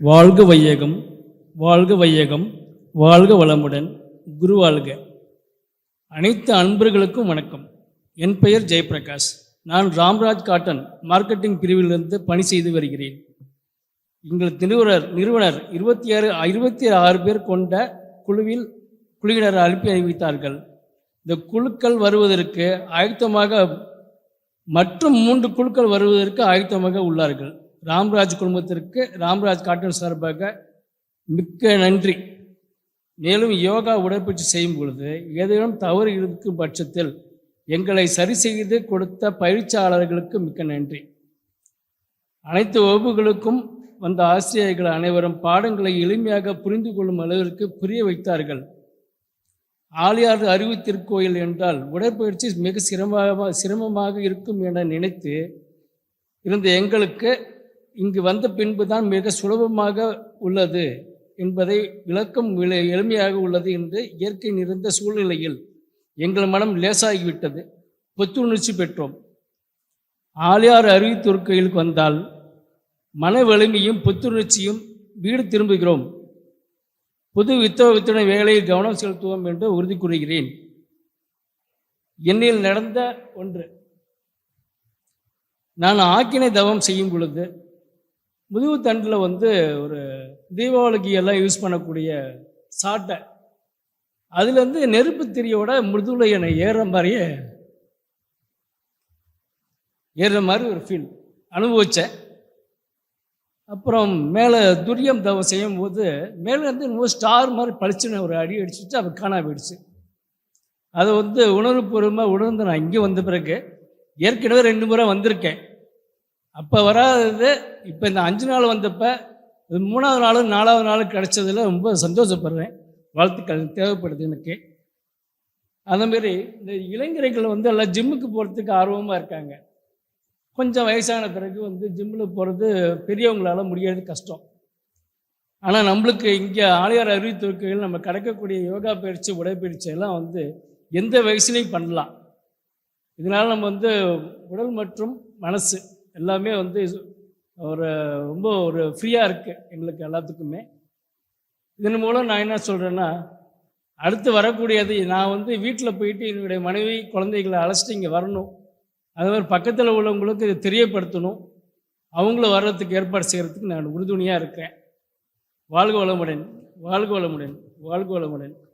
வாழ்க வையகம், வாழ்க வையகம், வாழ்க வளமுடன், குரு வாழ்க. அனைத்து அன்பர்களுக்கும் வணக்கம். என் பெயர் ஜெயபிரகாஷ். நான் ராம்ராஜ் காட்டன் மார்க்கெட்டிங் பிரிவிலிருந்து பணி செய்து வருகிறேன். எங்கள் நிறுவனர் 26 பேர் கொண்ட குழுவினர் அனுப்பி அறிவித்தார்கள். இந்த குழுக்கள் வருவதற்கு ஆயத்தமாக மற்றும் 3 குழுக்கள் வருவதற்கு ஆயத்தமாக உள்ளார்கள். ராம்ராஜ் குடும்பத்திற்கு ராம்ராஜ் காட்டன் சார்பாக மிக்க நன்றி. மேலும் யோகா உடற்பயிற்சி செய்யும் பொழுது ஏதேனும் தவறு இருக்கும் பட்சத்தில் எங்களை சரி செய்து கொடுத்த பயிற்சியாளர்களுக்கு மிக்க நன்றி. அனைத்து வகுப்புகளுக்கும் வந்த ஆசிரியர்கள் அனைவரும் பாடங்களை எளிமையாக புரிந்து கொள்ளும் அளவிற்கு புரிய வைத்தார்கள். ஆழியார் அறிவு திருக்கோயில் என்றால் உடற்பயிற்சி மிக சிரமமாக இருக்கும் என நினைத்து இருந்த எங்களுக்கு இங்கு வந்த பின்புதான் மிக சுலபமாக உள்ளது என்பதை விளக்கம் எளிமையாக உள்ளது என்று இயற்கை நிறைந்த சூழ்நிலையில் எங்கள் மனம் லேசாகிவிட்டது. புத்துணர்ச்சி பெற்றோம். ஆழியார் அறிவு திருக்கோயிலுக்கு வந்தால் மன வலிமையும் புத்துணர்ச்சியும் வீடு திரும்புகிறோம். புது வித்துணை வேலையில் கவனம் செலுத்துவோம் என்று உறுதி கூறுகிறேன். என்னில் நடந்த ஒன்று, நான் ஆக்கினை தவம் செய்யும் பொழுது முதுகு தண்டில் ஒரு தீபாவளிக்கு எல்லாம் யூஸ் பண்ணக்கூடிய சாட்டை, அதுலேருந்து நெருப்பு திரியோட முதுகுல என்னை ஏறுற மாதிரி ஒரு ஃபீல் அனுபவித்தேன். அப்புறம் மேலே துரியம் தவம் செய்யும் போது மேலேருந்து ஸ்டார் மாதிரி பளிச்சுன்னு ஒரு அடி அடிச்சுட்டு அது காணா போயிடுச்சு. அதை உணர்வுபூர்வமாக உணர்ந்து நான் இங்கே வந்த பிறகு ஏற்கனவே 2 முறை வந்திருக்கேன். அப்போ வராதது இப்போ இந்த 5 நாள் வந்தப்போ 3வது நாளும் 4வது நாளும் கிடைச்சதில் ரொம்ப சந்தோஷப்படுறேன். வாழ்த்துக்கள் தேவைப்படுது எனக்கு. அந்தமாரி இந்த இளைஞர்கள் எல்லாம் ஜிம்முக்கு போகிறதுக்கு ஆர்வமாக இருக்காங்க. கொஞ்சம் வயசான பிறகு ஜிம்மில் போகிறது பெரியவங்களால் முடியாது, கஷ்டம். ஆனால் நம்மளுக்கு இங்கே ஆழியார் அறிவு திருக்கோயில் நம்ம கிடைக்கக்கூடிய யோகா பயிற்சி உடற்பயிற்சி எல்லாம் எந்த வயசுலையும் பண்ணலாம். இதனால் நம்ம உடல் மற்றும் மனசு எல்லாமே ரொம்ப ஃப்ரீயாக இருக்குது எங்களுக்கு எல்லாத்துக்குமே. இதன் மூலம் நான் என்ன சொல்கிறேன்னா, அடுத்து வரக்கூடியது நான் வீட்டில் போயிட்டு என்னுடைய மனைவி குழந்தைகளை அழைச்சிட்டு இங்கே வரணும். அது மாதிரி பக்கத்தில் உள்ளவங்களுக்கு இதை தெரியப்படுத்தணும். அவங்களும் வர்றதுக்கு ஏற்பாடு செய்கிறதுக்கு நான் உறுதுணையாக இருக்கேன். வாழ்க வளமுடன், வாழ்க வளமுடன், வாழ்க வளமுடன்.